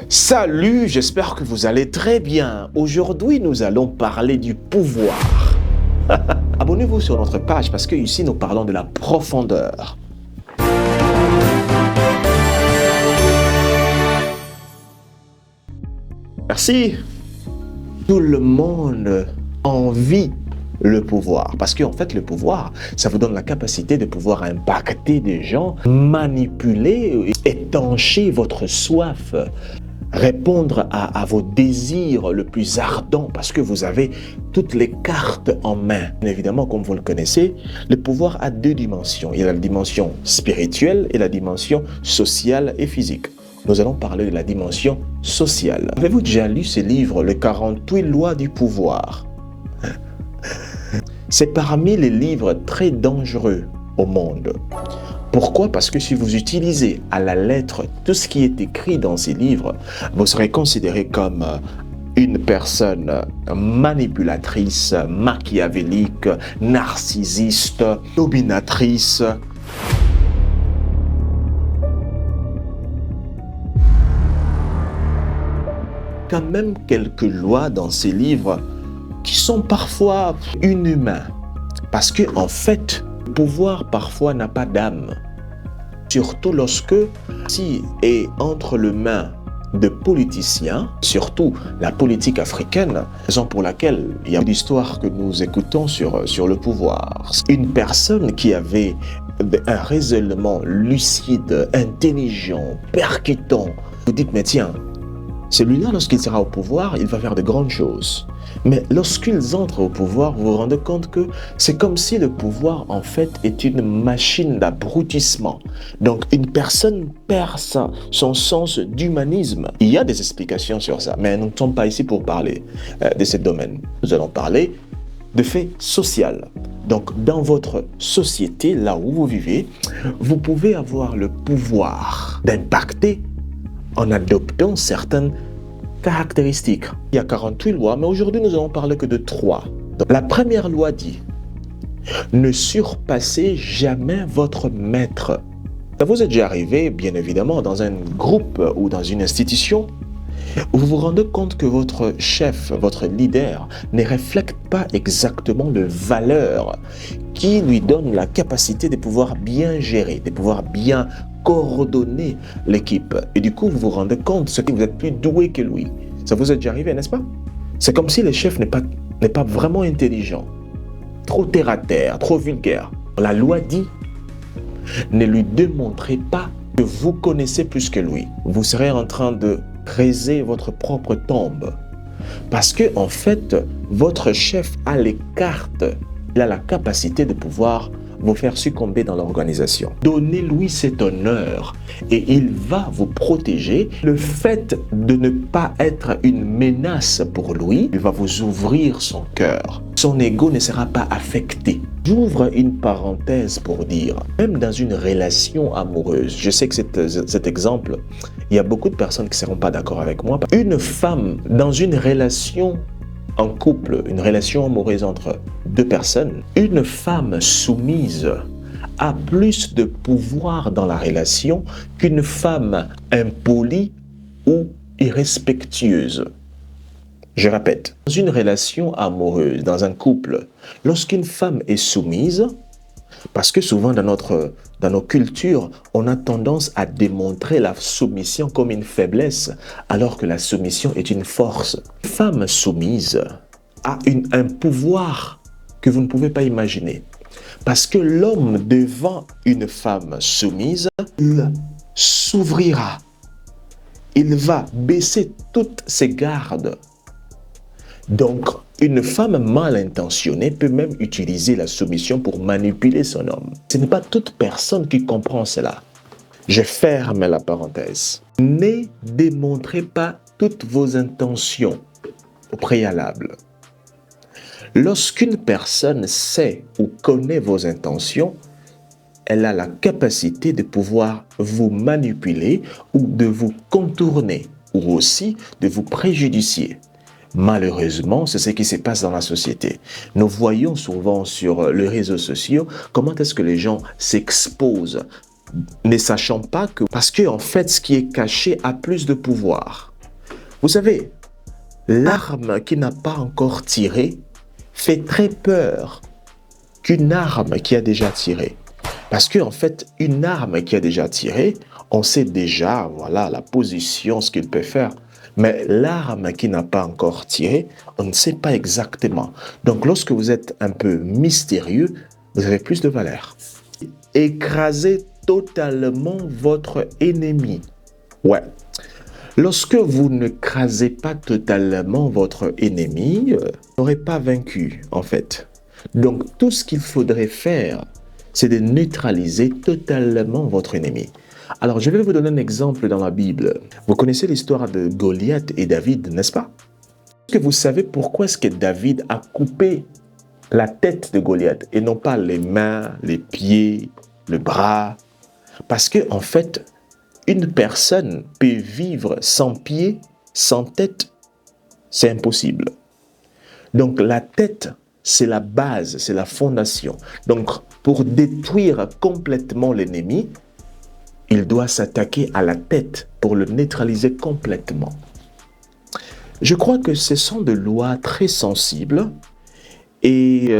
Salut, j'espère que vous allez très bien. Aujourd'hui, nous allons parler du pouvoir. Abonnez-vous sur notre page parce que ici, nous parlons de la profondeur. Merci. Tout le monde envie le pouvoir. Parce qu'en fait, le pouvoir, ça vous donne la capacité de pouvoir impacter des gens, manipuler, étancher votre soif, répondre à vos désirs le plus ardents parce que vous avez toutes les cartes en main. Évidemment, comme vous le connaissez, le pouvoir a deux dimensions. Il y a la dimension spirituelle et la dimension sociale et physique. Nous allons parler de la dimension sociale. Avez-vous déjà lu ce livre, Les 48 lois du pouvoir? C'est parmi les livres très dangereux au monde. Pourquoi? Parce que si vous utilisez à la lettre tout ce qui est écrit dans ces livres, vous serez considéré comme une personne manipulatrice, machiavélique, narcissiste, dominatrice. Quand même quelques lois dans ces livres qui sont parfois inhumains. Parce que en fait, le pouvoir parfois n'a pas d'âme. Surtout lorsque si est entre les mains de politiciens, surtout la politique africaine, raison pour laquelle il y a une histoire que nous écoutons sur le pouvoir. Une personne qui avait un raisonnement lucide, intelligent, percutant, vous dites mais tiens, celui-là lorsqu'il sera au pouvoir, il va faire de grandes choses. Mais lorsqu'ils entrent au pouvoir, vous vous rendez compte que c'est comme si le pouvoir, en fait, est une machine d'abrutissement. Donc, une personne perd son sens d'humanisme. Il y a des explications sur ça, mais nous ne sommes pas ici pour parler de ce domaine. Nous allons parler de faits sociaux. Donc, dans votre société, là où vous vivez, vous pouvez avoir le pouvoir d'impacter en adoptant certaines caractéristiques. Il y a 48 lois, mais aujourd'hui nous allons parler que de 3. Donc, la première loi dit « Ne surpassez jamais votre maître ». Ça vous est déjà arrivé, bien évidemment, dans un groupe ou dans une institution, où vous vous rendez compte que votre chef, votre leader, ne reflète pas exactement les valeurs qui lui donnent la capacité de pouvoir bien gérer, de pouvoir bien coordonner l'équipe. Et du coup, vous vous rendez compte que vous êtes plus doué que lui. Ça vous est déjà arrivé, n'est-ce pas? C'est comme si le chef n'est pas vraiment intelligent, trop terre à terre, trop vulgaire. La loi dit, ne lui démontrez pas que vous connaissez plus que lui. Vous serez en train de creuser votre propre tombe. Parce que, en fait, votre chef a les cartes. Il a la capacité de pouvoir vous faire succomber dans l'organisation. Donnez-lui cet honneur et il va vous protéger. Le fait de ne pas être une menace pour lui, il va vous ouvrir son cœur. Son ego ne sera pas affecté. J'ouvre une parenthèse pour dire, même dans une relation amoureuse, je sais que cet exemple, il y a beaucoup de personnes qui ne seront pas d'accord avec moi. Une femme dans une relation en couple, une relation amoureuse entre deux personnes, une femme soumise a plus de pouvoir dans la relation qu'une femme impolie ou irrespectueuse. Je répète, dans une relation amoureuse, dans un couple, lorsqu'une femme est soumise, parce que souvent dans nos cultures, on a tendance à démontrer la soumission comme une faiblesse, alors que la soumission est une force. Une femme soumise a un pouvoir que vous ne pouvez pas imaginer. Parce que l'homme devant une femme soumise, il s'ouvrira. Il va baisser toutes ses gardes. Donc, une femme mal intentionnée peut même utiliser la soumission pour manipuler son homme. Ce n'est pas toute personne qui comprend cela. Je ferme la parenthèse. Ne démontrez pas toutes vos intentions au préalable. Lorsqu'une personne sait ou connaît vos intentions, elle a la capacité de pouvoir vous manipuler ou de vous contourner ou aussi de vous préjudicier. Malheureusement, c'est ce qui se passe dans la société. Nous voyons souvent sur les réseaux sociaux comment est-ce que les gens s'exposent, ne sachant pas que... Parce que en fait, ce qui est caché a plus de pouvoir. Vous savez, l'arme qui n'a pas encore tiré fait très peur qu'une arme qui a déjà tiré. Parce qu'en fait, une arme qui a déjà tiré, on sait déjà, voilà, la position, ce qu'il peut faire. Mais l'arme qui n'a pas encore tiré, on ne sait pas exactement. Donc, lorsque vous êtes un peu mystérieux, vous avez plus de valeur. Écrasez totalement votre ennemi. Ouais. Lorsque vous n'écrasez pas totalement votre ennemi, vous n'aurez pas vaincu, en fait. Donc, tout ce qu'il faudrait faire, c'est de neutraliser totalement votre ennemi. Alors, je vais vous donner un exemple dans la Bible. Vous connaissez l'histoire de Goliath et David, n'est-ce pas? Est-ce que vous savez pourquoi est-ce que David a coupé la tête de Goliath et non pas les mains, les pieds, le bras? Parce que, en fait, une personne peut vivre sans pied, sans tête, c'est impossible. Donc la tête, c'est la base, c'est la fondation. Donc pour détruire complètement l'ennemi, il doit s'attaquer à la tête pour le neutraliser complètement. Je crois que ce sont des lois très sensibles et